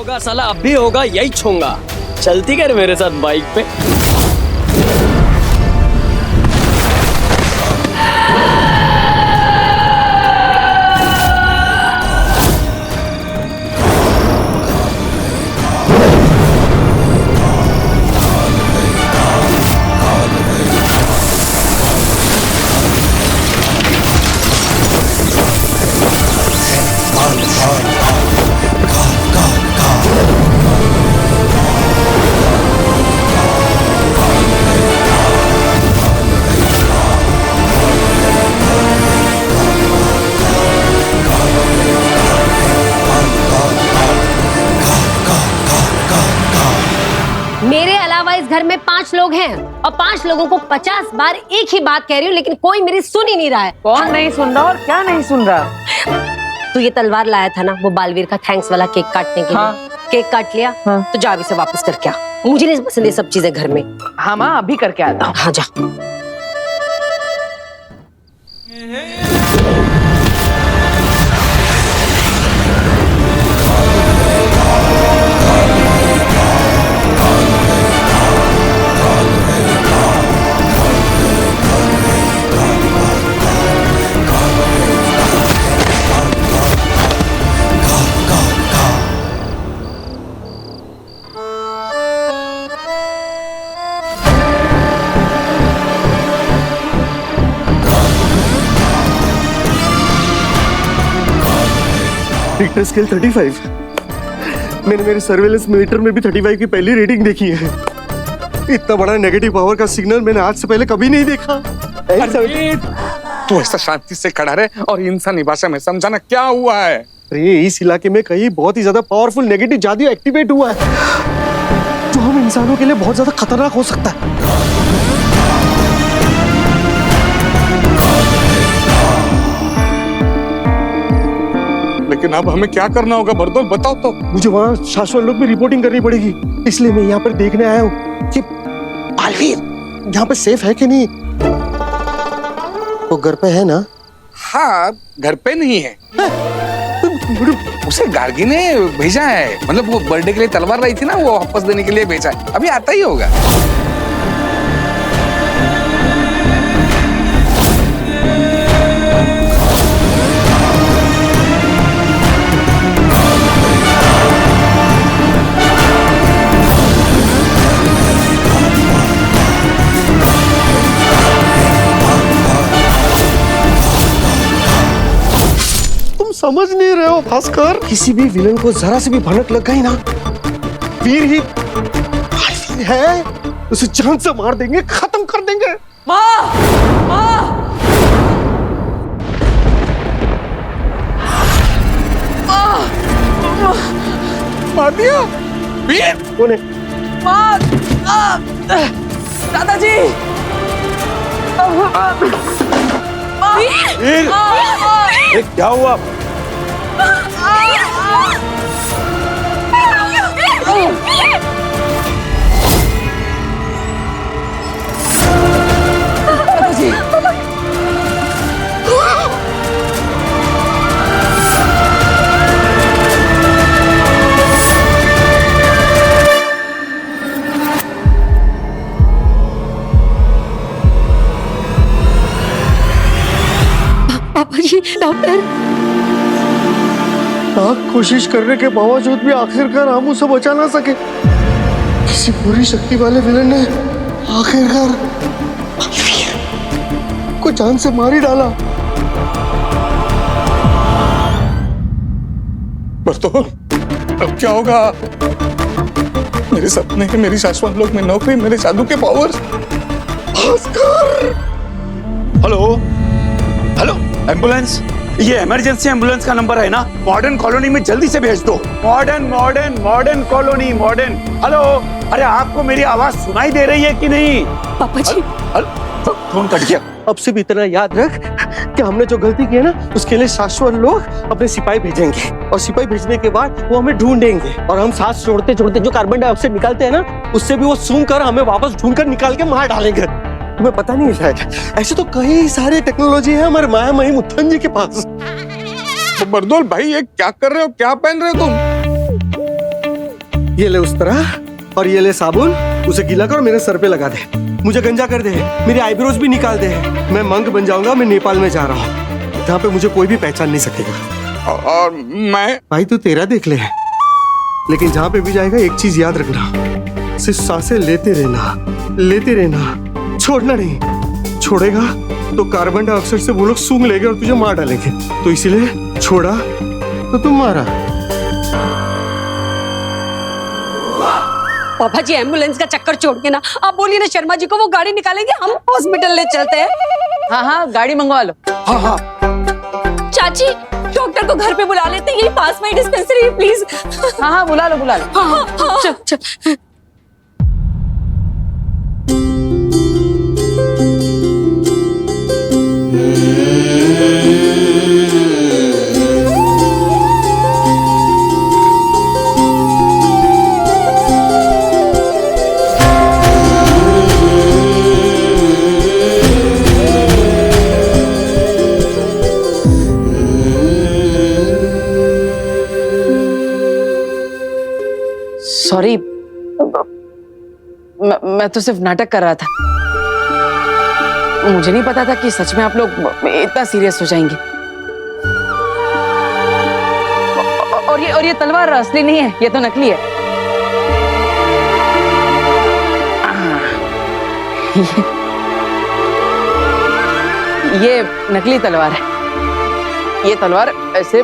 होगा साला, अब भी होगा, यही छूंगा। चलती कर मेरे साथ बाइक पे। मेरे अलावा इस घर में 5 लोग हैं और 5 लोगों को 50 बार एक ही बात कह रही हूँ, लेकिन कोई मेरी सुन ही नहीं रहा है। कौन नहीं सुन रहा और क्या नहीं सुन रहा? तू ये तलवार लाया था ना वो बालवीर का थैंक्स वाला केक काटने के हाँ। लिए, केक काट लिया। हाँ। तो जा अभी से वापस करके आ, मुझे नहीं पसंद ये सब चीजें घर में। हाँ माँ, अभी करके आता हूँ। हाँ जा। Richter scale 35। मैंने मेरे सर्वेलेंस मीटर में भी 35 की पहली रीडिंग देखी है। इतना बड़ा नेगेटिव पावर का सिग्नल मैंने आज से पहले कभी नहीं देखा। तू ऐसा शांति से खड़ा रहे और इंसानी भाषा में समझाना क्या हुआ है। अरे इस इलाके में कहीं बहुत ही ज्यादा पावरफुल नेगेटिव जादू एक्टिवेट हुआ है जो हम इंसानों के लिए बहुत ज्यादा खतरनाक हो सकता है। लेकिन अब हमें क्या करना होगा बरदौल, बताओ तो। मुझे वहाँ शाश्वत लोग में रिपोर्टिंग करनी पड़ेगी, इसलिए मैं यहाँ पर देखने आया हूँ कि बालवीर यहाँ पे सेफ है कि नहीं। वो घर पे है ना? हाँ, घर पे नहीं है। उसे गार्गी ने भेजा है, मतलब वो बर्थडे के लिए तलवार लाई थी ना, वो वापस देने के लिए भेजा है। अभी आता ही होगा। समझ नहीं रहे हो भास्कर, किसी भी विलन को जरा से भी भनक लग गई ना, वीर ही बालवीर है, उसे जान से मार देंगे, खत्म कर देंगे। माँ, माँ, मार दिया वीर। कौन है? माँ, दादाजी। वीर, क्या हुआ? पापा जी, डॉक्टर। लाख कोशिश करने के बावजूद भी आखिरकार हम उसे बचा ना सके। किसी पूरी शक्ति वाले विलन ने आखिरकार बालवीर को जान से मार ही डाला। बरदौल, अब क्या होगा? मेरे सपने के, मेरी शाश्वत लोक में नौकरी, मेरे जादू के powers. Bhaskar! Hello hello, ambulance, ये इमरजेंसी एम्बुलेंस का नंबर है ना? मॉडर्न कॉलोनी में जल्दी से भेज दो। Modern colony, modern. हेलो, अरे आपको मेरी आवाज सुनाई दे रही है कि नहीं? पापा जी, फोन कट गया। अब से भी इतना याद रख कि हमने जो गलती की है ना, उसके लिए शाश्वत लोग अपने सिपाही भेजेंगे और सिपाही भेजने के बाद वो हमें ढूंढेंगे और हम सांस छोड़ते छोड़ते जो कार्बन डाइऑक्साइड निकालते हैं ना, उससे भी वो सूंघ कर हमें वापस ढूंढ कर निकाल के मार डालेंगे। तुम्हें पता नहीं है, ऐसे तो कई सारे टेक्नोलॉजी है हमारे माया मही मुत्थन जी के पास। तो बरदौल भाई, ये क्या कर रहे हो? क्या पहन रहे हो तुम? ये ले उस तरह, और ये ले साबुन, उसे गीला कर और मेरे सर पे लगा दे। मुझे गंजा कर दे, मेरे आईब्रोज भी निकाल दे। मैं मंक बन जाऊंगा। मैं नेपाल में जा रहा हूँ, जहाँ पे मुझे कोई भी पहचान नहीं सकेगा। और मैं? भाई तू तेरा देख ले, लेकिन जहाँ पे भी जाएगा एक चीज याद रखना, सिर्फ सांसें लेते रहना, छोड़ना नहीं। छोड़ेगा तो कार्बन डाइऑक्साइड से वो लोग सूंघ लेंगे और तुझे मार डालेंगे। तो इसीलिए छोड़ा तो तुम मारा। पापा जी एम्बुलेंस का चक्कर छोड़ के ना आप बोलिए ना शर्मा जी को, वो गाड़ी निकालेंगे, हम हॉस्पिटल ले चलते हैं। हाँ हाँ गाड़ी मंगवा लो। हाँ हाँ चाची डॉक्टर को घर पे बुला लेते हैं, यही पास में डिस्पेंसरी है, प्लीज। हाँ हाँ बुला लो बुला लो। हाँ, हाँ, चल चल। सॉरी, मैं तो सिर्फ नाटक कर रहा था। मुझे नहीं पता था कि सच में आप लोग इतना सीरियस हो जाएंगे। और ये तलवार असली नहीं है, ये तो नकली है। ये नकली तलवार है। ये तलवार ऐसे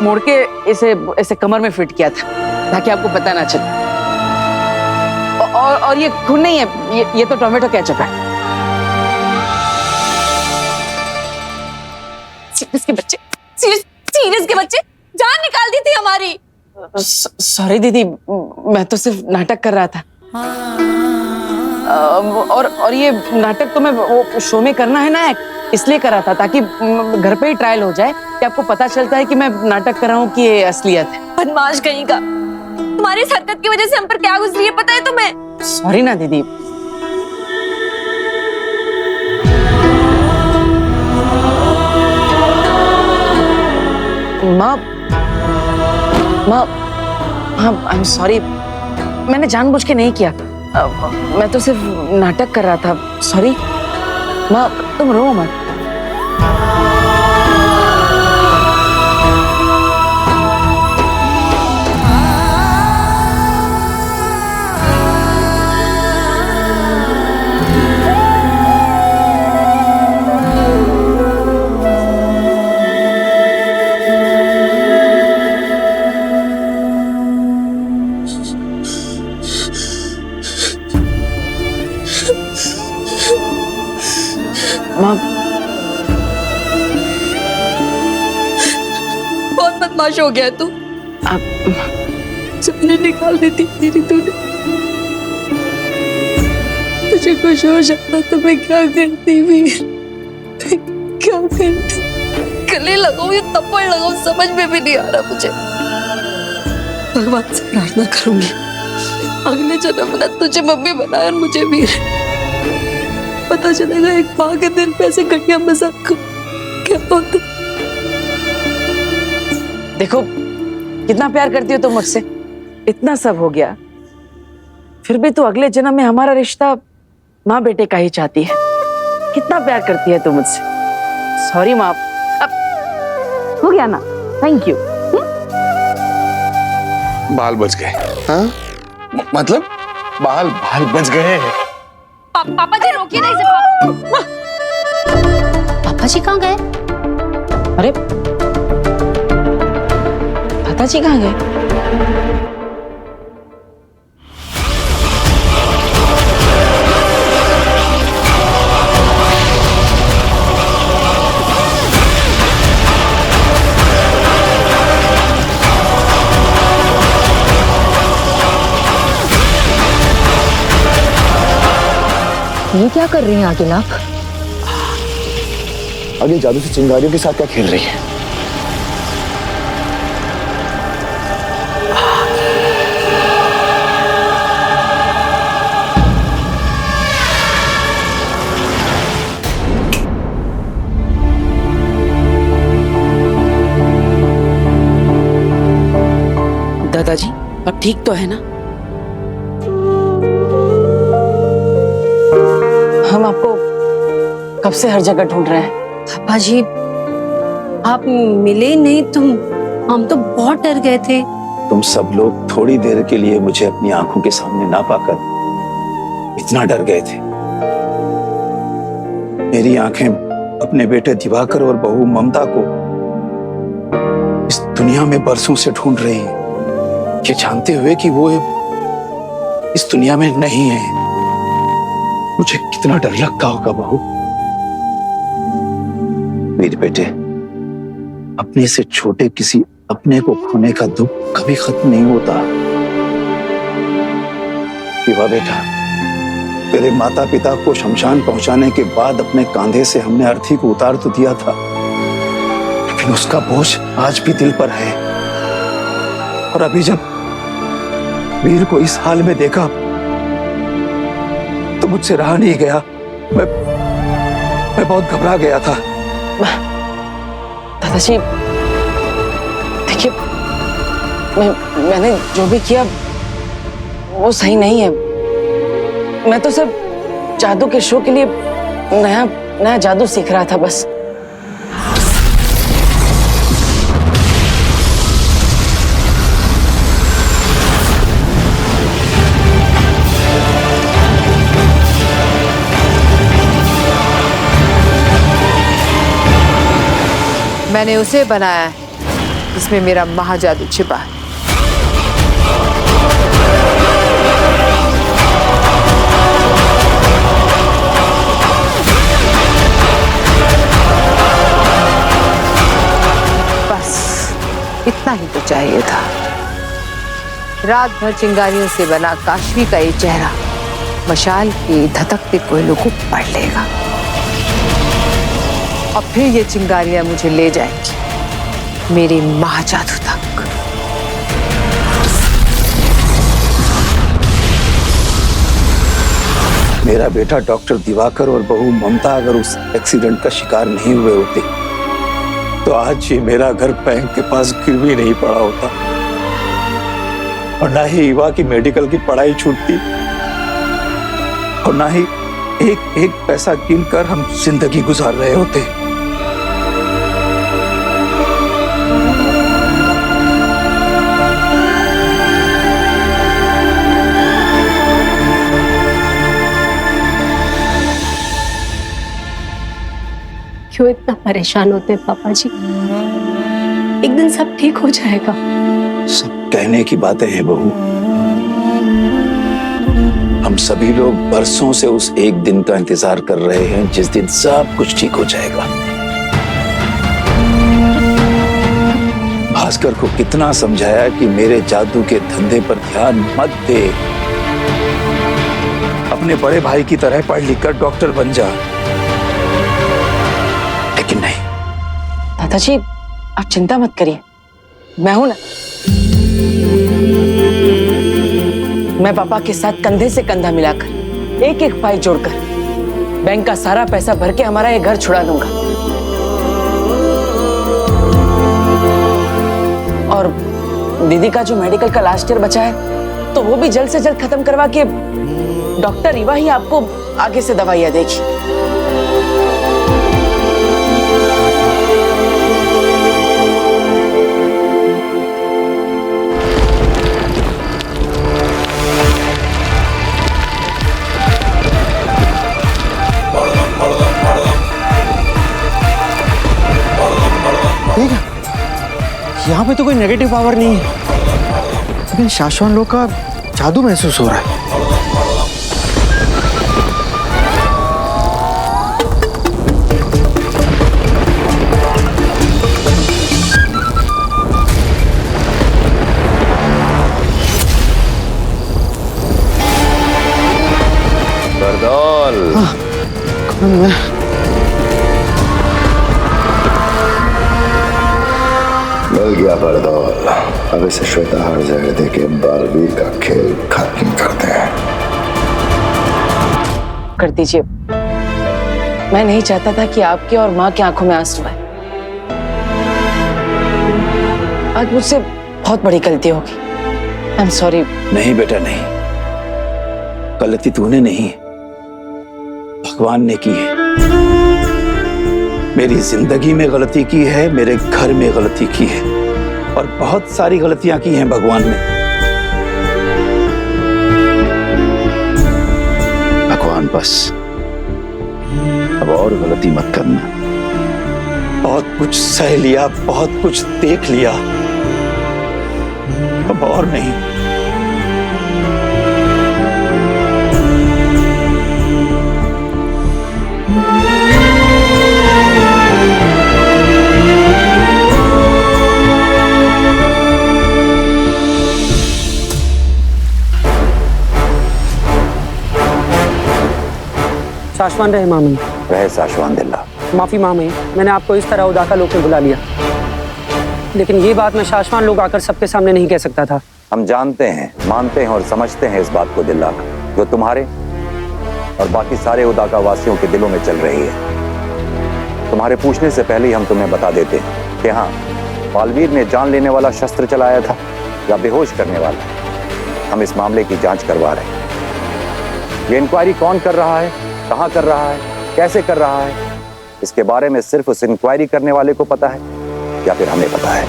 मोड़ के इसे कमर में फिट किया था ताकि आपको पता ना चले। और ये खून नहीं है, ये तो टोमेटो केचप है। सीरियस के बच्चे, सीरियस के बच्चे, जान निकाल दी थी हमारी। सॉरी दीदी, मैं तो सिर्फ नाटक कर रहा था। और ये नाटक तो मैं वो शो में करना है ना, इसलिए कर रहा था ताकि घर पे ही ट्रायल हो जाए कि आपको पता चलता है कि मैं नाटक कर रहा हूँ कि ये असलियत है। बदमाश कहीं का, तुम्हारी इस हरकत की वजह से हम पर क्या गुजरी है पता है तुम्हें? सॉरी ना दीदी। माँ आई एम सॉरी, मैंने जानबूझ के नहीं किया। मैं तो सिर्फ नाटक कर रहा था। सॉरी माँ, तुम रो मत। माँ बहुत बदमाश हो गया तू। आप सपने निकाल देती मेरी तूने। तुझे कुछ हो जाता तो मैं क्या करती वीर, क्या करती? गले लगाऊं या थप्पड़ लगाऊं समझ में भी नहीं आ रहा मुझे। भगवान से प्रार्थना करूंगी अगले जन्म में तुझे मम्मी बनाए और मुझे वीर। पता चलेगा एक माँ के दिल पे ऐसे घटिया मजाक क्या होता। देखो कितना प्यार करती हो तुम मुझसे, इतना सब हो गया फिर भी तो अगले जन्म में हमारा रिश्ता माँ बेटे का ही चाहती है। कितना प्यार करती है तू मुझसे। सॉरी माँ, अब हो गया ना, थैंक यू। बाल बच गए। हाँ मतलब बाल बच गए। पापा जी रोकिए ना इसे। पापा जी कहाँ गए? अरे दादाजी कहाँ गए? ये क्या कर रही हैं आगे आप? आगे जादू से चिंगारियों के साथ क्या खेल रही है? दादाजी अब ठीक तो है ना? हम आपको कब से हर जगह ढूंढ रहे हैं। पापा जी, आप मिले ही नहीं तो हम तो बहुत डर गए थे। तुम सब लोग थोड़ी देर के लिए मुझे अपनी आंखों के सामने ना पाकर इतना डर गए थे। मेरी आंखें अपने बेटे दिवाकर और बहू ममता को इस दुनिया में बरसों से ढूंढ रही हैं, ये जानते हुए कि वो इस दुनिया में नहीं है। मुझे कितना डर लगता होगा बहू। मेरे बेटे, अपने से छोटे किसी अपने को खोने का दुख कभी खत्म नहीं होता। शिवा बेटा, तेरे माता पिता को शमशान पहुंचाने के बाद अपने कांधे से हमने अर्थी को उतार तो दिया था, लेकिन उसका बोझ आज भी दिल पर है। और अभी जब वीर को इस हाल में देखा तो मुझसे रहा नहीं गया। मैं बहुत घबरा गया था। दादाजी, देखिए, मैंने जो भी किया वो सही नहीं है। मैं तो सिर्फ जादू के शो के लिए नया जादू सीख रहा था बस। मैंने उसे बनाया है जिसमें मेरा महाजादू छिपा है। बस इतना ही तो चाहिए था। रात भर चिंगारियों से बना काशवी का ये चेहरा मशाल की धधकते कोयलों को पढ़ लेगा और फिर ये चिंगारियां मुझे ले जाएंगी मेरे महाजादू तक। मेरा बेटा डॉक्टर दिवाकर और बहू ममता अगर उस एक्सीडेंट का शिकार नहीं हुए होते तो आज ये मेरा घर बैंक के पास गिर भी नहीं पड़ा होता और ना ही ईवा की मेडिकल की पढ़ाई छूटती और ना ही एक एक पैसा गिनकर हम जिंदगी गुजार रहे होते। क्यों इतना परेशान होते हैं पापा जी? एक दिन सब ठीक हो जाएगा। सब कहने की बातें हैं बहू। हम सभी लोग बरसों से उस एक दिन का इंतजार कर रहे हैं जिस दिन सब कुछ ठीक हो जाएगा। भास्कर को कितना समझाया कि मेरे जादू के धंधे पर ध्यान मत दे, अपने बड़े भाई की तरह पढ़ लिख कर डॉक्टर बन जा, लेकिन नहीं। दादाजी, आप चिंता मत करिए, मैं हूं ना। मैं पापा के साथ कंधे से कंधा मिलाकर एक एक पाई जोड़कर बैंक का सारा पैसा भर के हमारा ये घर छुड़ा दूंगा। और दीदी का जो मेडिकल का लास्ट ईयर बचा है तो वो भी जल्द से जल्द खत्म करवा के डॉक्टर ईवा ही आपको आगे से दवाइयां देगी। यहाँ पे तो कोई नेगेटिव पावर नहीं है, लेकिन शाश्वत लोग का जादू महसूस हो रहा है। बरदौल। कौन मैं? मिल गया बरदौल। अब इसे श्वेता हर जगह देके बालवीर का खेल खत्म करते हैं। कर दीजिए, मैं नहीं चाहता था कि आपके और माँ की आंखों में आंसू आए। आज मुझसे बहुत बड़ी गलती होगी। I am sorry. नहीं बेटा नहीं, गलती तूने नहीं, भगवान ने की है। मेरी जिंदगी में गलती की है, मेरे घर में गलती की है, और बहुत सारी गलतियां की हैं भगवान ने। भगवान बस अब और गलती मत करना। बहुत कुछ सह लिया, बहुत कुछ देख लिया, अब और नहीं। शाश्वान रहे मामी। रहे साशवान दिल्ला। माफी मामी, मैंने आपको इस तरह उदाका लोग में बुला लिया, लेकिन ये बात मैं शाश्वान लोग आकर सबके सामने नहीं कह सकता था। हम जानते हैं, मानते हैं और समझते हैं इस बात को दिल्ला, जो तुम्हारे और बाकी सारे उदाका वासियों के दिलों में चल रही है। तुम्हारे पूछने से पहले ही हम तुम्हें बता देते हैं कि हाँ, बालवीर ने जान लेने वाला शस्त्र चलाया था या बेहोश करने वाला। हम इस मामले की जांच करवा रहे हैं। ये इंक्वायरी कौन कर रहा है, कहाँ कर रहा है, कैसे कर रहा है, इसके बारे में सिर्फ उस इंक्वायरी करने वाले को पता है या फिर हमें पता है।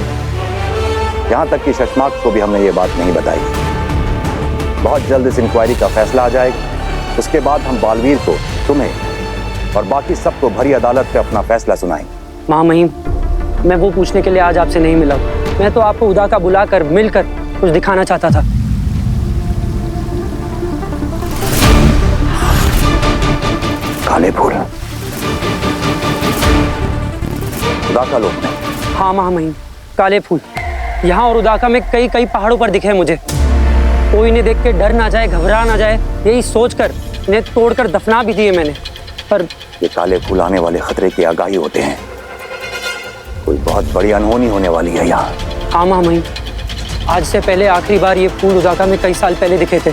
यहां तक कि शशमाक को भी हमने ये बात नहीं बताई। बहुत जल्द इस इंक्वायरी का फैसला आ जाएगा। उसके बाद हम बालवीर को, तुम्हें और बाकी सबको भरी अदालत में अपना फैसला सुनाएंगे। महामहिम, मैं वो पूछने के लिए आज आपसे नहीं मिला। मैं तो आपको उदाका बुलाकर मिलकर कुछ दिखाना चाहता था। काले फूल उदाका लोग में? हाँ महामहिम, काले फूल यहाँ और उदाका में कई कई पहाड़ों पर दिखे मुझे। कोई इन्हें देख के डर ना जाए, घबरा ना जाए, यही सोचकर इन्हें तोड़कर दफना भी दिए मैंने। पर ये काले फूल आने वाले खतरे की आगाही होते हैं। कोई बहुत बड़ी अनहोनी होने वाली है यहाँ। हाँ महामहिम, आज से पहले आखिरी बार ये फूल उदाका में कई साल पहले दिखे थे,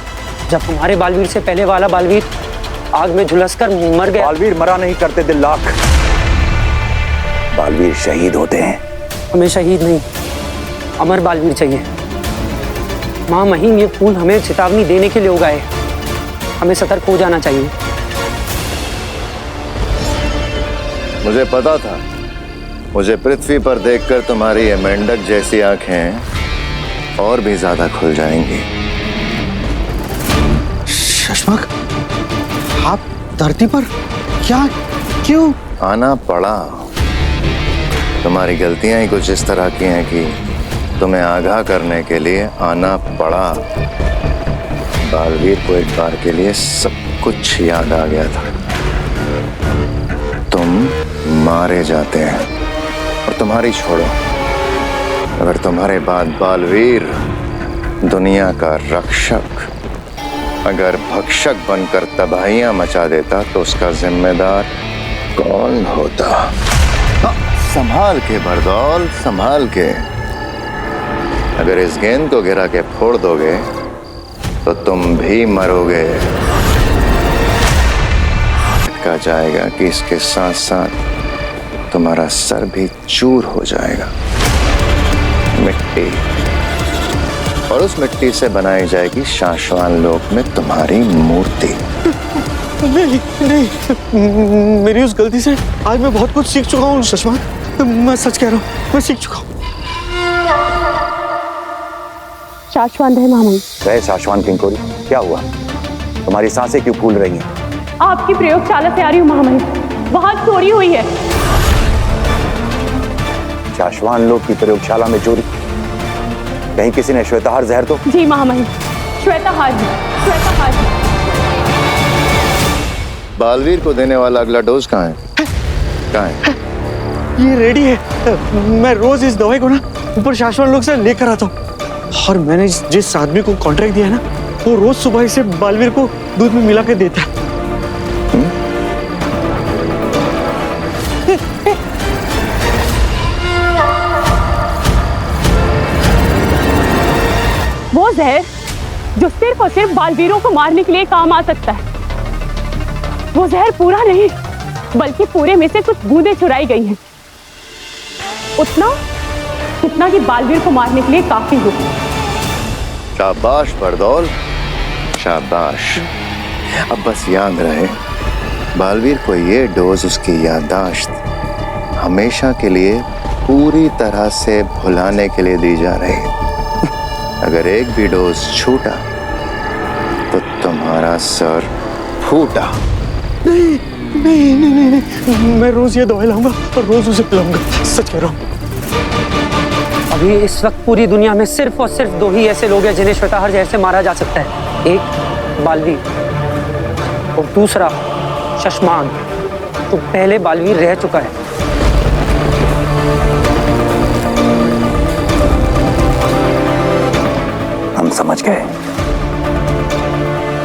जब हमारे बालवीर से पहले वाला बालवीर आग में झुलसकर मर गया। बालवीर मरा नहीं करते दिल्लाक, बालवीर शहीद होते हैं। हमें शहीद नहीं, अमर बालवीर चाहिए। महामहिम, ये फूल हमें चेतावनी देने के लिए उगाए। हमें सतर्क हो जाना चाहिए। मुझे पता था, मुझे पृथ्वी पर देखकर तुम्हारी ये मेंढक जैसी आंखें और भी ज्यादा खुल जाएंगी। शशमाक, आप धरती पर क्या, क्यों आना पड़ा? तुम्हारी गलतियां ही कुछ इस तरह की हैं कि तुम्हें आगाह करने के लिए आना पड़ा। बालवीर को एक बार के लिए सब कुछ याद आ गया था। तुम मारे जाते हैं और तुम्हारी छोड़ो, अगर तुम्हारे बाद बालवीर दुनिया का रक्षक अगर भक्षक बनकर तबाहियां मचा देता तो उसका जिम्मेदार कौन होता? संभाल के बरदौल, संभाल के। अगर इस गेंद को गिरा के फोड़ दोगे तो तुम भी मरोगे। कहा जाएगा कि इसके साथ साथ तुम्हारा सर भी चूर हो जाएगा। मिट्टी, और उस मिट्टी से बनाई जाएगी शाश्वान लोक में तुम्हारी मूर्ति। नहीं नहीं, मेरी उस गलती से आज मैं बहुत कुछ सीख चुका हूँ शशमाक। मैं सच कह रहा हूँ, मैं सीख चुका हूँ। शाश्वान रहे महामहिम। रहे शाश्वान किंकोरी, क्या हुआ? तुम्हारी सांसें क्यों फूल रही हैं? आपकी प्रयोगशाला से आ रही हूँ महामहिम, वहां चोरी हुई है। शाश्वान लोग की प्रयोगशाला में चोरी? कहीं किसी ने श्वेताहार जहर तो? जी महामहिम, श्वेताहार, श्वेताहार। बालवीर को देने वाला अगला डोज कहाँ है? कहाँ है? ये रेडी है। मैं रोज इस दवाई को ना ऊपर शाश्वान लोग से लेकर आता हूँ, और मैंने जिस आदमी को कॉन्ट्रैक्ट दिया है ना, वो रोज सुबह इसे बालवीर को दूध में मिला के देता है। वो जहर जो सिर्फ और सिर्फ बालवीरों को मारने के लिए काम आ सकता है, वो जहर पूरा नहीं बल्कि पूरे में से कुछ बूंदें चुराई गई हैं, उतना जितना कि बालवीर को मारने के लिए काफी हो। शाबाश बरदौल, शाबाश। अब बस याद रहे बालवीर को ये डोज उसकी याददाश्त हमेशा के लिए पूरी तरह से भुलाने के लिए दी जा रही है। अगर एक भी डोज छूटा तो तुम्हारा सर फूटा। नहीं नहीं नहीं नहीं, नहीं। मैं रोज ये दवाई लाऊंगा और रोज उसे पिलाऊंगा, सच कह रहा हूँ। अभी इस वक्त पूरी दुनिया में सिर्फ और सिर्फ 2 ही ऐसे लोग हैं जिन्हें श्वेताहार जहर से मारा जा सकता है। एक बालवीर और दूसरा शशमान, तो पहले बालवीर रह चुका है। हम समझ गए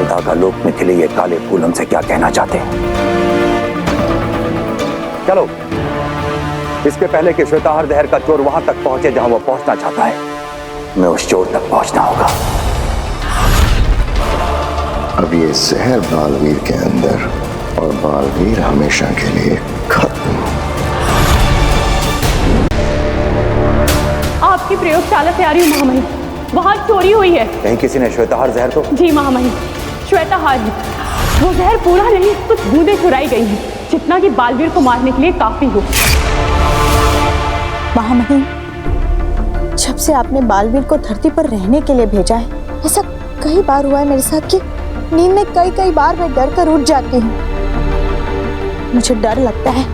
उदागा लोक में खिले ये काले फूल हमसे क्या कहना चाहते हैं। चलो, इसके पहले कि श्वेताहार जहर का चोर वहां तक पहुंचे जहां वो पहुंचना चाहता है, मैं उस चोर तक पहुंचना होगा। अब ये जहर बालवीर के अंदर और बालवीर हमेशा के लिए खत्म। आपकी प्रयोगशाला से आ रही हूँ महामहिम, वहाँ चोरी हुई है। कहीं किसी ने श्वेताहार जहर तो? जी महामहिम, श्वेताहार ही। वो जहर पूरा नहीं, कुछ बूंदें चुराई गई हैं, जितना कि बालवीर को मारने के लिए काफी हो। महामहिम, जब से आपने बालवीर को धरती पर रहने के लिए भेजा है, ऐसा कई बार हुआ है मेरे साथ कि नींद में कई बार मैं डर कर उठ जाती हूँ। मुझे डर लगता है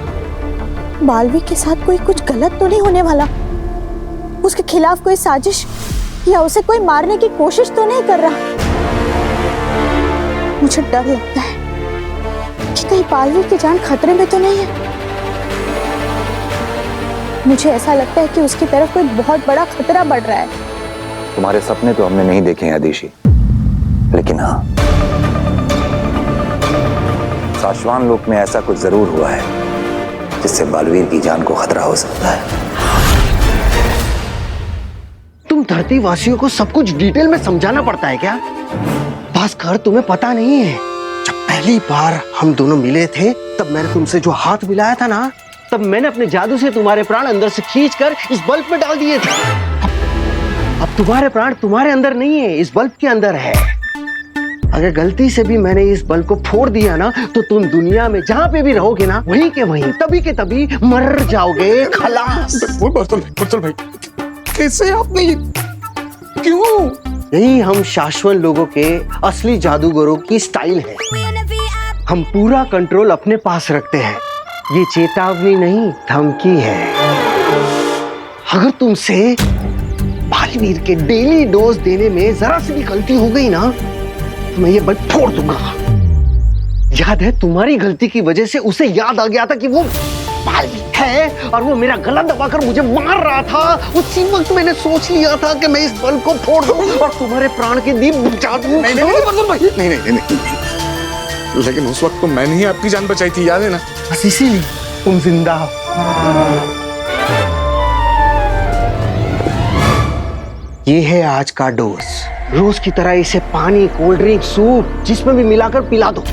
बालवीर के साथ कोई कुछ गलत तो नहीं होने वाला, उसके खिलाफ कोई साजिश या उसे कोई मारने की कोशिश तो नहीं कर रहा। मुझे डर लगता है कि कहीं बालवीर की जान खतरे में तो नहीं है। मुझे ऐसा लगता है कि उसकी तरफ कोई बहुत बड़ा खतरा बढ़ रहा है। तुम्हारे सपने तो हमने नहीं देखे हैं आदिशी, लेकिन हाँ, शाश्वान लोक में ऐसा कुछ जरूर हुआ है जिससे बालवीर की जान को खतरा हो सकता है। तुम धरती वासियों को सब कुछ डिटेल में समझाना पड़ता है क्या? भास्कर, तुम्हें पता नहीं है, जब पहली बार हम दोनों मिले थे तब मैंने तुमसे जो हाथ मिलाया था ना, तब मैंने अपने जादू से तुम्हारे प्राण अंदर से खींचकर इस बल्ब में डाल दिए थे। अब तुम्हारे प्राण तुम्हारे अंदर नहीं है, इस बल्ब के अंदर है। अगर गलती से भी मैंने इस बल्ब को फोड़ दिया ना, तो तुम दुनिया में जहां पे भी रहोगे ना, वहीं के वहीं तभी के तभी मर जाओगे। खलास। बर्तुल भाई, कैसे आपने ये, क्यों? यही हम शाश्वत लोगों के असली जादूगरों की स्टाइल है। हम पूरा कंट्रोल अपने पास रखते हैं। ये चेतावनी नहीं, धमकी है। अगर तुमसे बालवीर के डेली डोज देने में जरा सी भी गलती हो गई ना, तो मैं ये बल्ब फोड़ दूंगा। याद है, तुम्हारी गलती की वजह से उसे याद आ गया था कि वो बालवीर है और वो मेरा गला दबाकर मुझे मार रहा था। उसी वक्त मैंने सोच लिया था कि मैं इस बल्ब को फोड़ दूं और तुम्हारे प्राण के दीप बुझा दूं। नहीं, लेकिन उस वक्त तो मैंने ही आपकी जान बचाई थी, याद है ना? बस इसीलिए तुम जिंदा हो। ये है आज का डोज। रोज की तरह इसे पानी, कोल्ड ड्रिंक, सूप जिसमें भी मिलाकर पिला दो,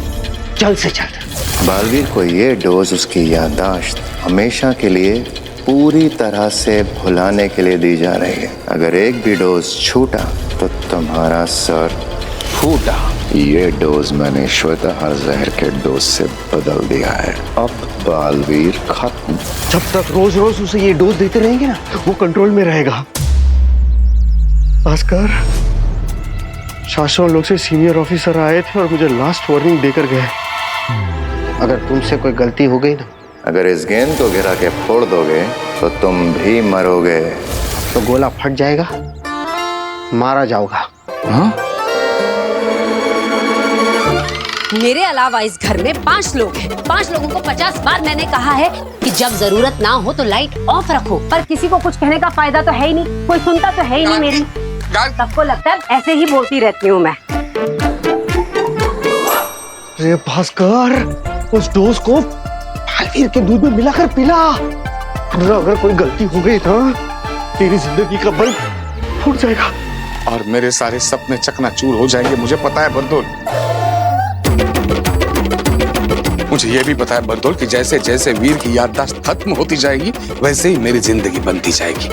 जल्द से जल्द। बालवीर को ये डोज उसकी याददाश्त हमेशा के लिए पूरी तरह से भुलाने के लिए दी जा रही है। अगर एक भी डोज छूटा तो तुम्हारा सर फूटा। ये डोज मैंने श्वेताहार जहर के डोज से बदल दिया है। अब बालवीर खत्म। जब तक रोज रोज उसे ये डोज देते रहेंगे ना, वो कंट्रोल में रहेगा। भास्कर, शाश्वत लोग से सीनियर ऑफिसर आए थे और मुझे लास्ट वार्निंग देकर गए। अगर तुमसे कोई गलती हो गई ना, अगर इस गेंद को गिरा के फोड़ दोगे तो तुम भी मरोगे। तो गोला फट जाएगा, मारा जाओगा। हाँ? मेरे अलावा इस घर में 5 लोग हैं। 5 लोगों को 50 बार मैंने कहा है कि जब जरूरत ना हो तो लाइट ऑफ रखो, पर किसी को कुछ कहने का फायदा तो है ही नहीं, कोई सुनता तो है ही नहीं मेरी। सबको लगता है ऐसे ही बोलती रहती हूँ मैं। अरे भास्कर, उस डोज को बालवीर के दूध में मिलाकर पिला। अगर कोई गलती हो गई ना, तेरी जिंदगी का बल्ब फूट जाएगा और मेरे सारे सपने चकनाचूर हो जाएंगे। मुझे पता है बर्दुल, मुझे ये भी पता है बर्दुल कि जैसे जैसे वीर की याददाश्त खत्म होती जाएगी, वैसे ही मेरी जिंदगी बनती जाएगी।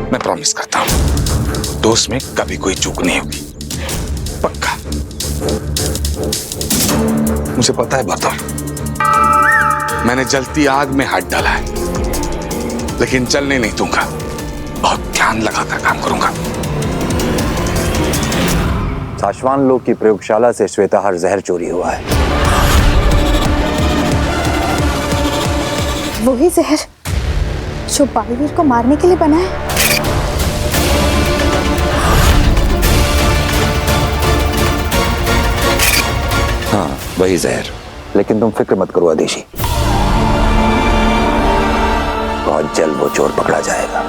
मैं प्रॉमिस करता हूं, दोस्त में कभी कोई चूक नहीं होगी, पक्का। मुझे पता है बर्दर, मैंने जलती आग में हाथ डाला है, लेकिन चलने नहीं दूंगा। बहुत ध्यान लगाकर काम करूंगा। साशवान लोग की प्रयोगशाला से श्वेताहार जहर चोरी हुआ है। वही जहर जो बालवीर को मारने के लिए बना है। हाँ, वही जहर। लेकिन तुम फिक्र मत करो आदेशी, बहुत जल्द वो चोर पकड़ा जाएगा।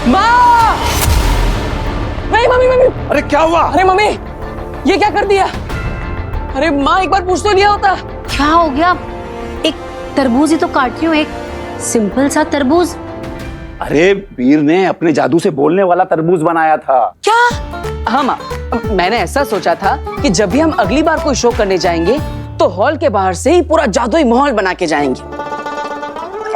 माँ! नहीं मम्मी मम्मी! अरे क्या हुआ? अरे मम्मी, ये क्या कर दिया? अरे माँ, एक बार पूछ तो लिया होता। क्या हो गया? एक तरबूज ही तो काट रही हूँ, एक सिंपल सा तरबूज। अरे वीर ने अपने जादू से बोलने वाला तरबूज बनाया था। क्या? हाँ माँ, मैंने ऐसा सोचा था कि जब भी हम अगली बार कोई शो करने जाएंगे तो हॉल के बाहर से ही पूरा जादुई माहौल बना के जाएंगे।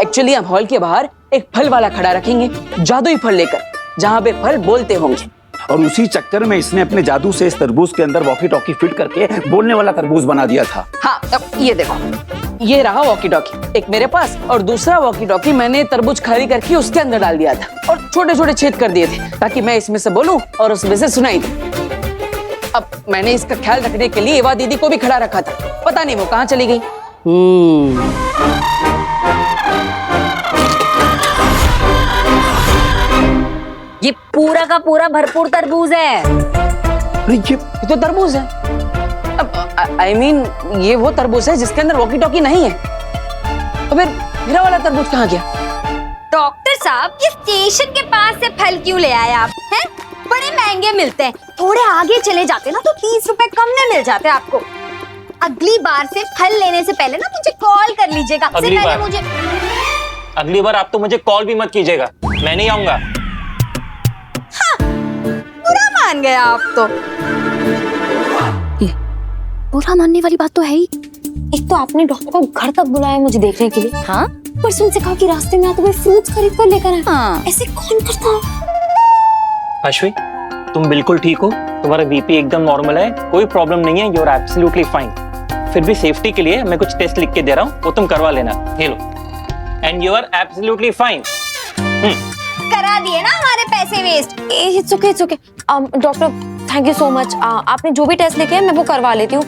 एक्चुअली हम हॉल के बाहर एक फल वाला खड़ा रखेंगे, जादुई फल लेकर, जहाँ पे फल बोलते होंगे। और उसी चक्कर में इसने अपने जादू से इस तरबूज के अंदर वॉकी टॉकी फिट करके बोलने वाला तरबूज बना दिया था। हाँ, अब ये देखो, ये रहा वॉकी टॉकी एक मेरे पास, और दूसरा वॉकी टॉकी मैंने तरबूज खाली करके उसके अंदर डाल दिया था और छोटे छोटे छेद कर दिए थे ताकि मैं इसमें से बोलूं और उसमें से सुनाई दे। अब मैंने इसका ख्याल रखने के लिए एवा दीदी को भी खड़ा रखा था, पता नहीं वो कहाँ चली गई। ये पूरा का पूरा भरपूर तरबूज है। ये तो तरबूज है। अब I mean, ये वो तरबूज है जिसके अंदर वॉकी टॉकी नहीं है। तो फिर मेरा वाला तरबूज कहाँ गया? डॉक्टर साहब, ये स्टेशन के पास से फल क्यों ले आए आप? हैं? बड़े महंगे मिलते हैं, थोड़े आगे चले जाते ना तो 30 रुपए कम में मिल जाते आपको। अगली बार से फल लेने से पहले ना मुझे कॉल कर लीजिएगा। अगली बार आप तो मुझे कॉल भी मत कीजिएगा, मैं नहीं आऊंगा। हाँ, बुरा मान गया आप तो। बुरा मानने वाली बात तो है ही। एक तो आपने डॉक्टर को घर तक बुलाया मुझे देखने के लिए। हाँ, पर उनसे कहा कि रास्ते में आते हुए फ्रूट्स खरीद कर लेकर आए। हाँ। ऐसे कौन करता? अश्विन, तुम बिल्कुल ठीक हो, तुम्हारा बीपी एकदम नॉर्मल है, कोई प्रॉब्लम नहीं है, यू आर एब्सोल्युटली फाइन। फिर भी सेफ्टी के लिए मैं कुछ टेस्ट लिख के दे रहा हूँ, वो तुम करवा लेना। ये लो, and you are absolutely fine. करा दिए ना हमारे पैसे waste. It's okay, it's okay. Doctor, thank you so much. आपने जो भी टेस्ट लिखे हैं मैं वो करवा लेती हूँ,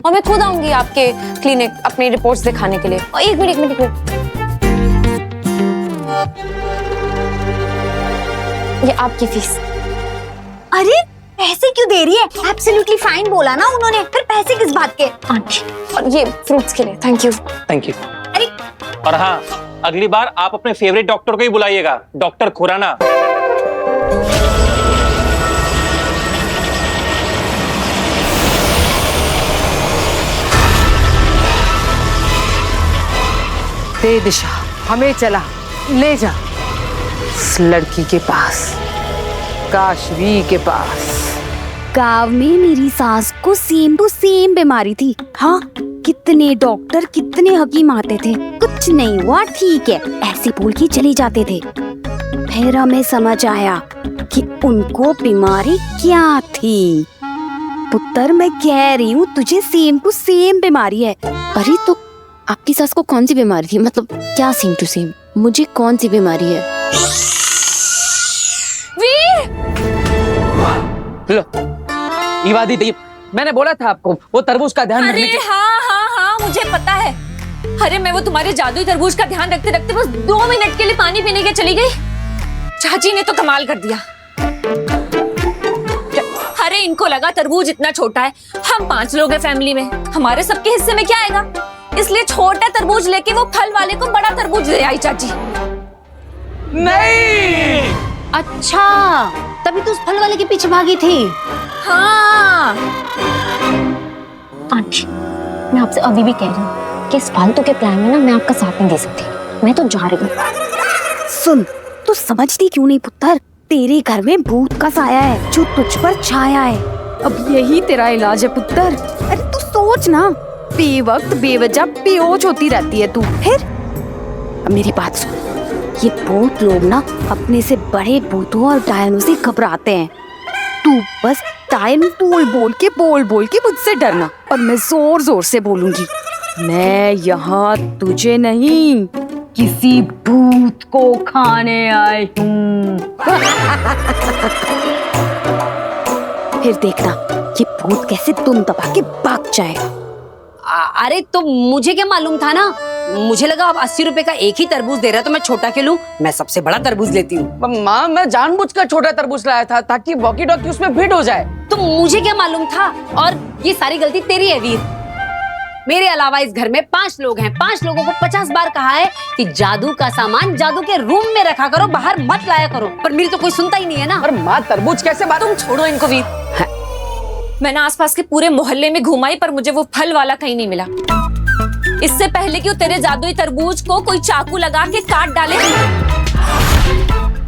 और मैं खुद आऊंगी आपके क्लिनिक अपनी रिपोर्ट्स दिखाने के लिए। एक मिनट। ये आपकी फीस। अरे पैसे क्यों दे रही है? एब्सोल्युटली फाइन बोला ना उन्होंने, फिर पैसे किस बात के? और ये फ्रूट्स के लिए थैंक यू। Thank you. अरे, और हाँ, अगली बार आप अपने फेवरेट डॉक्टर को ही बुलाइएगा, डॉक्टर खुराना। दे दिशा, हमें चला, ले जा इस लड़की के पास, काशवी के पास। गांव में मेरी सास को सेम टू सेम बीमारी थी। हाँ, कितने डॉक्टर कितने हकीम आते थे, कुछ नहीं हुआ, ठीक है, ऐसे बोल के चले जाते थे। फिर हमें समझ आया कि उनको बीमारी क्या थी। पुत्र, मैं कह रही हूँ तुझे सेम टू सेम बीमारी है। अरे तो आपकी सास को कौन सी बीमारी थी? मतलब क्या सेम टू सेम? मुझे कौन सी बीमारी है? लो, ईवा दीदी, मैंने बोला था आपको वो तरबूज का ध्यान रखने के। हाँ, मुझे पता है। अरे मैं वो तुम्हारे जादुई तरबूज का ध्यान रखते रखते बस 2 मिनट के लिए पानी पीने के चली गई। चाची ने तो कमाल कर दिया। अरे इनको लगा तरबूज इतना छोटा है, हम 5 लोग हैं फैमिली में, हमारे सबके हिस्से में क्या आएगा, इसलिए छोटा तरबूज लेके वो फल वाले को बड़ा तरबूज दे आई चाची। नहीं, अच्छा, तभी तो उस फल वाले के पीछे भागी थी। हाँ आंटी, मैं आपसे अभी भी कह रही हूँ कि इस फालतू के प्लान में ना मैं आपका साथ नहीं दे सकती। मैं तो जा रही हूँ। सुन, तू समझती क्यों नहीं पुत्र? तेरे घर में भूत का साया है जो तुझ पर छाया है। अब यही तेरा इलाज है पुत्र। अरे तू सोच ना, बेवक्त बेवजह बेहोश होती रहती है तू। फिर अब मेरी बात सुन, ये भूत लोग ना अपने से बड़े भूतों और डायनों से घबराते हैं। तू बस टाइम बोल बोल के मुझसे डरना, और मैं जोर जोर से बोलूंगी, मैं यहाँ तुझे नहीं किसी भूत को खाने आई हूँ। फिर देखना ये भूत कैसे तुम दबा के भाग जाएगा। अरे तो मुझे क्या मालूम था ना, मुझे लगा अब 80 रुपए का एक ही तरबूज दे रहा है तो मैं छोटा क्यों लूं, मैं सबसे बड़ा तरबूज लेती हूँ। माँ मैं जानबूझकर छोटा तरबूज लाया था ताकि वॉकी टॉकी उसमें फिट हो जाए। तो मुझे क्या मालूम था, और ये सारी गलती तेरी है वीर। मेरे अलावा इस घर में 5 लोग हैं, 5 लोगों को 50 बार कहा है कि जादू का सामान जादू के रूम में रखा करो, बाहर मत लाया करो, पर मेरी तो कोई सुनता ही नहीं है ना। और माँ तरबूज कैसे बात। तुम छोड़ो इनको वीर। मैंने आसपास के पूरे मोहल्ले में घुमाई पर मुझे वो फल वाला कहीं नहीं मिला। इससे पहले कि वो तेरे जादुई तरबूज को कोई चाकू लगा के काट डाले,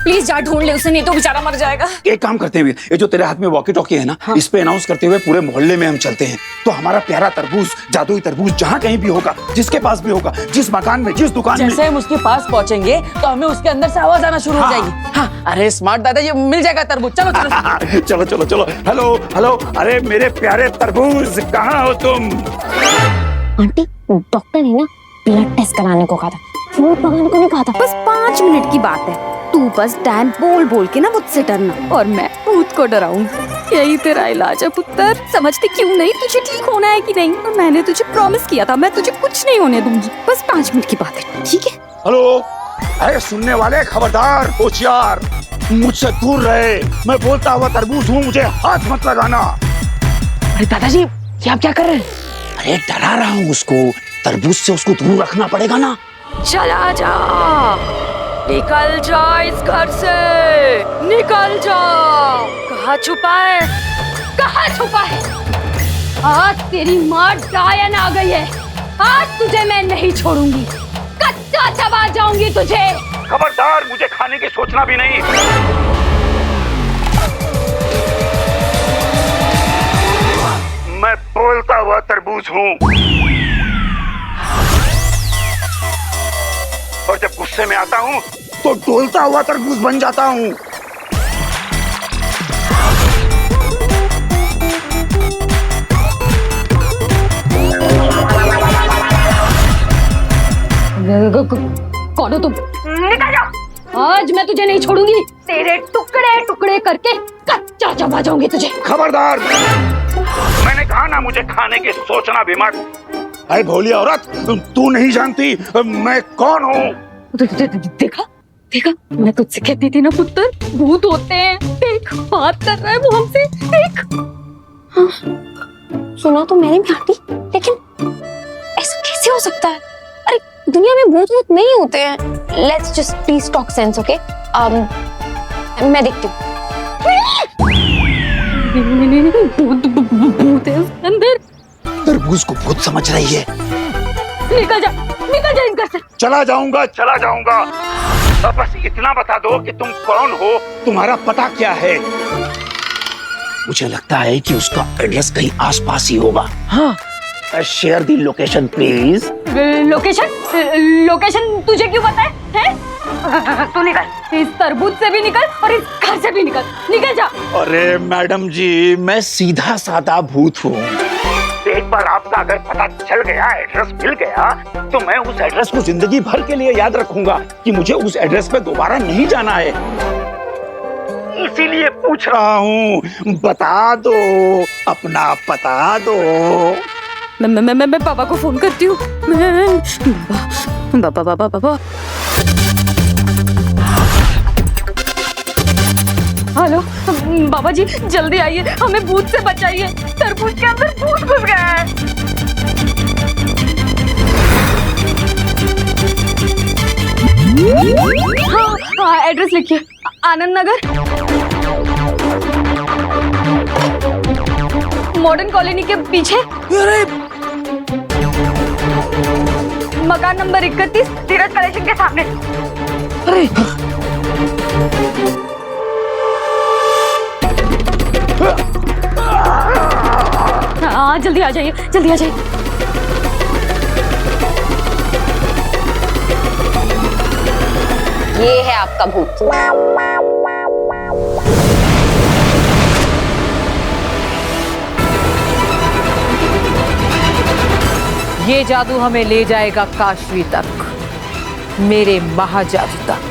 प्लीज जा ढूंढ ले उसे, नहीं तो बेचारा मर जाएगा। एक काम करते हैं, ये जो तेरे हाथ में वॉकी टॉकी है ना, हाँ। इस पे अनाउंस करते हुए पूरे मोहल्ले में हम चलते हैं, तो हमारा प्यारा तरबूज, जादुई तरबूज जहाँ कहीं भी होगा, जिसके पास भी होगा, जिस मकान में, जिस दुकान में, जैसे हम उसके पास पहुँचेंगे तो हमें उसके अंदर से आवाज आना शुरू हो जाएगी। हाँ, अरे स्मार्ट दादा, ये मिल जाएगा तरबूज, चलो चलो चलो चलो चलो। हेलो हेलो, अरे मेरे प्यारे तरबूज, कहाँ हो तुम? आंटी डॉक्टर ने ना ब्लड टेस्ट कराने को कहा था, फूड पकाने को नहीं कहा था। बस 5 मिनट की बात है, तू बस डैन बोल के ना मुझसे डरना, और मैं भूत को डराऊंगी। यही तेरा इलाज है पुत्र। समझते क्यों नहीं, तुझे ठीक होना है कि नहीं, और मैंने तुझे प्रॉमिस किया था मैं तुझे कुछ नहीं होने दूंगी। बस 5 मिनट की बात है, ठीक है? हेलो, अरे सुनने वाले खबरदार, होशियार, मुझसे दूर रहे। मैं बोलता हुआ तरबूज हूँ, मुझे हाथ मत लगाना। अरे दादाजी ये आप क्या कर रहे हैं? अरे डरा रहा हूँ उसको, तरबूज से उसको दूर रखना पड़ेगा ना। चला जा, निकल जा इस घर से, निकल जा। कहाँ छुपा है, कहाँ छुपा है? आज तेरी माँ डायन आ गई है, आज तुझे मैं नहीं छोड़ूंगी, कच्चा चबा जाऊंगी तुझे। खबरदार, मुझे खाने की सोचना भी नहीं। मैं बोलता हुआ तरबूज हूँ, और जब गुस्से में आता हूँ तो डोलता हुआ तरबूज बन जाता हूँ। कौन हो तुम? निकल जाओ, आज मैं तुझे नहीं छोड़ूंगी, तेरे टुकड़े टुकड़े करके कच्चा चबा जाऊंगी तुझे। खबरदार, मैंने कहा ना मुझे खाने की सोचना भी मत। अरे भोली औरत, तू नहीं जानती मैं कौन हूँ। देखा देखा, मैं तुझसे कहती थी ना पुत्र, भूत होते हैं। देख बात कर रहा है वो हमसे, देख। हाँ, सुना तो मैंने भी आंटी, लेकिन ऐसा कैसे हो सकता है? अरे दुनिया में भूत वूत नहीं होते हैं। Let's just please talk sense, okay? मैं देखती हूँ। भूत है उसके अंदर। तरबूज को भूत समझ रही है। निकल जा इस घर से। चला जाऊंगा। अब बस इतना बता दो कि तुम कौन हो, तुम्हारा पता क्या है। मुझे लगता है कि उसका एड्रेस कहीं आसपास ही होगा। हाँ, share the location please. Location तुझे क्यों पता है? तू निकल, इस तरबूज से भी निकल और इस घर से भी निकल जा। अरे मैडम जी, मैं सीधा साधा भूत हूँ। एक बार आपका अगर पता चल गया, एड्रेस मिल गया, तो मैं उस एड्रेस को जिंदगी भर के लिए याद रखूंगा कि मुझे उस एड्रेस पे दोबारा नहीं जाना है। इसीलिए पूछ रहा हूँ, बता दो, अपना पता दो। मैं पापा को फोन करती हूँ। बाबा। हेलो बाबा जी, जल्दी आइए, हमें भूत से बचाइए, तरबूज के अंदर भूत घुस गया है। हाँ, एड्रेस लिखिए, आनंद नगर, मॉडर्न कॉलोनी के पीछे, मकान नंबर 31, धीरज कलेक्शन के सामने। अरे हाँ, जल्दी आ जाइए। ये है आपका भूत। ये जादू हमें ले जाएगा काशवी तक, मेरे महाजादू तक।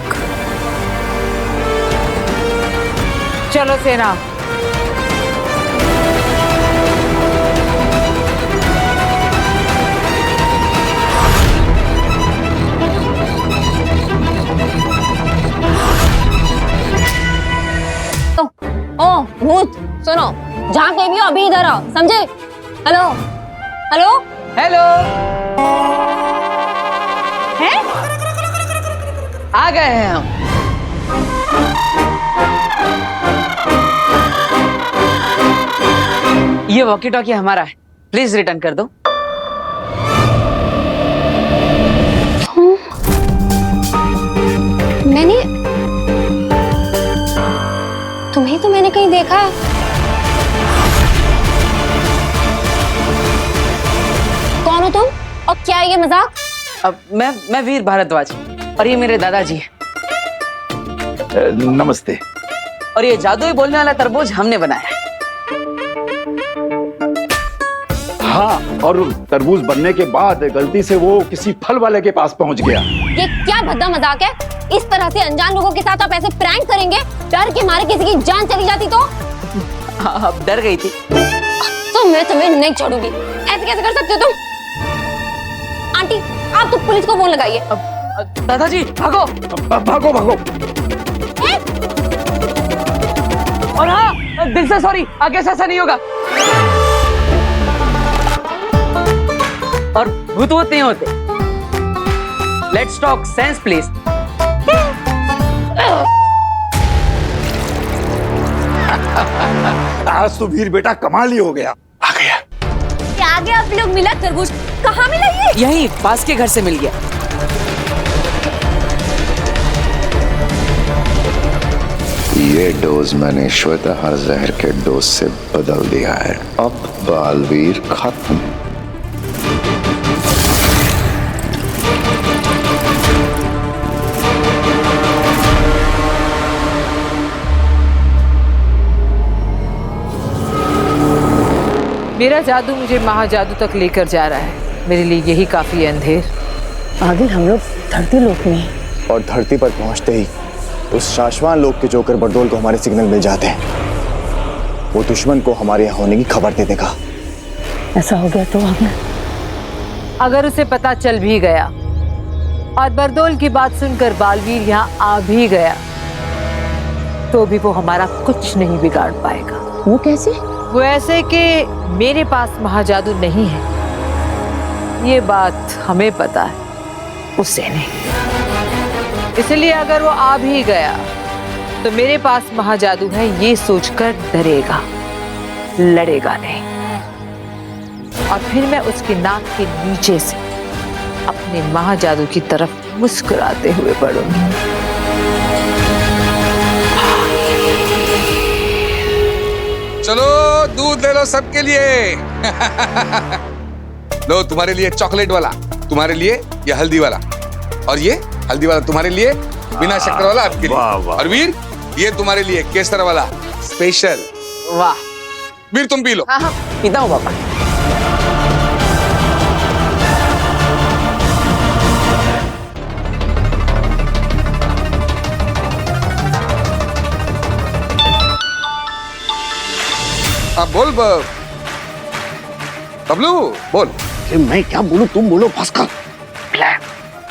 चलो सेना। ओ भूत सुनो, जहाँ कहीं भी हो अभी इधर आओ, समझे? हेलो हेलो हेलो, है? आ गए हैं हम। ये वॉकी टॉकी हमारा है, प्लीज रिटर्न कर दो। तुम्हें तो मैंने कहीं देखा है। कौन हो तुम और क्या है ये मजाक? अब मैं वीर भारद्वाज और ये मेरे दादाजी हैं। नमस्ते। और ये जादुई बोलने वाला तरबूज हमने बनाया है। हाँ, और तरबूज बनने के बाद गलती से वो किसी फल वाले के पास पहुंच गया। ये क्या भद्दा मजाक है? इस तरह से अनजान लोगों के साथ आप ऐसे प्रैंक करेंगे? डर के मारे किसी की जान चली जाती तो? अब डर गई थी तो मैं तुम्हें नहीं छोड़ूंगी। ऐसे कैसे कर सकते हो तुम? आंटी, आप तो पुलिस को फोन लगाइए। दादाजी भागो भागो भागो। और हाँ, दिल से सॉरी, आगे से ऐसा नहीं होगा। और भूत नहीं होते। Let's talk sense please. आज तो वीर बेटा कमाल ही हो गया। आ गया। क्या आगे आप लोग मिला तरबूज? कहाँ मिला ये? यहीं पास के घर से मिल गया। ये डोज मैंने श्वेताहार जहर के डोज से बदल दिया है। अब बालवीर खत्म। मेरा जादू मुझे महाजादू तक लेकर जा रहा है। मेरे लिए यही काफी है अंधेर। आगे हम लोग धरती लोक में हैं। और धरती पर पहुंचते ही उस शाश्वान लोक के जोकर बरदोल को हमारे सिग्नल मिल जाते हैं। वो दुश्मन को हमारे यहाँ होने की खबर दे देगा। ऐसा हो गया तो हमें, अगर उसे पता चल भी गया और बरदोल की बात सुनकर बालवीर यहाँ आ भी गया तो भी वो हमारा कुछ नहीं बिगाड़ पाएगा। वो कैसे? वो ऐसे कि मेरे पास महाजादू नहीं है, ये बात हमें पता है, उसे नहीं। इसलिए अगर वो आ भी गया तो मेरे पास महाजादू है ये सोचकर डरेगा, लड़ेगा नहीं। और फिर मैं उसकी नाक के नीचे से अपने महाजादू की तरफ मुस्कुराते हुए बढ़ूंगी। चलो दूध ले लो सबके लिए। लो तुम्हारे लिए चॉकलेट वाला, तुम्हारे लिए ये हल्दी वाला, और ये हल्दी वाला तुम्हारे लिए बिना शक्कर वाला आपके लिए। और वीर ये तुम्हारे लिए केसर वाला स्पेशल। वाह वीर तुम पी लो। हाँ हाँ पीता हूँ पापा। अब बोल बबलू बोल। मैं क्या बोलूं, तुम बोलो। भास्कर पिलाया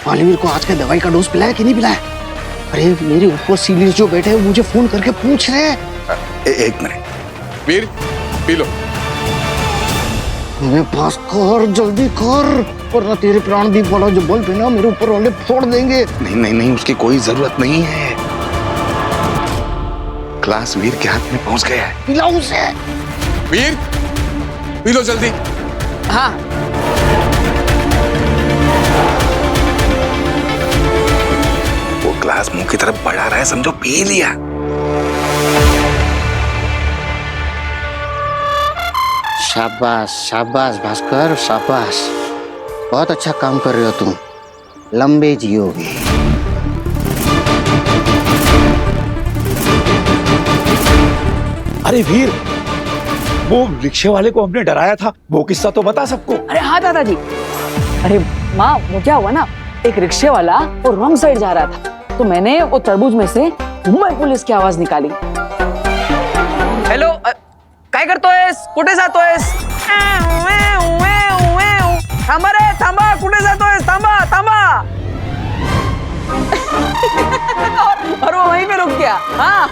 बालवीर को आज का दवाई का डोज पिलाया कि नहीं पिलाया? अरे मेरे ऊपर सीनियर जो बैठे हैं मुझे फोन करके पूछ रहे हैं। एक मिनट वीर पी लो। भास्कर जल्दी कर, वरना तेरे प्राणदीप वाला जो बल्ब है ना मेरे ऊपर वाले फोड़ देंगे। नहीं नहीं नहीं, उसकी कोई जरूरत नहीं है। क्लास वीर के हाथ में पहुंच गया है। पिलाओ उसे। वीर पी लो जल्दी। हाँ वो ग्लास मुंह की तरफ बढ़ा रहा है, समझो पी लिया। शाबाश शाबाश भास्कर शाबाश, बहुत अच्छा काम कर रहे हो तुम। लंबे जियोगे। अरे वीर, वो रिक्शे वाले को हमने डराया था, वो किस्सा तो बता सबको। अरे हाँ दादाजी, अरे माँ, वो क्या हुआ ना, एक रिक्शे वाला वो रॉन्ग साइड जा रहा था, तो मैंने वो तरबूज में से मुंबई पुलिस की आवाज निकाली। हेलो, काय करतोयस? कुठे जातोयस? थांबा रे, थांबा, कुठे जातोयस? थांबा, थांबा। और वो वहीं पे रुक गया। हाँ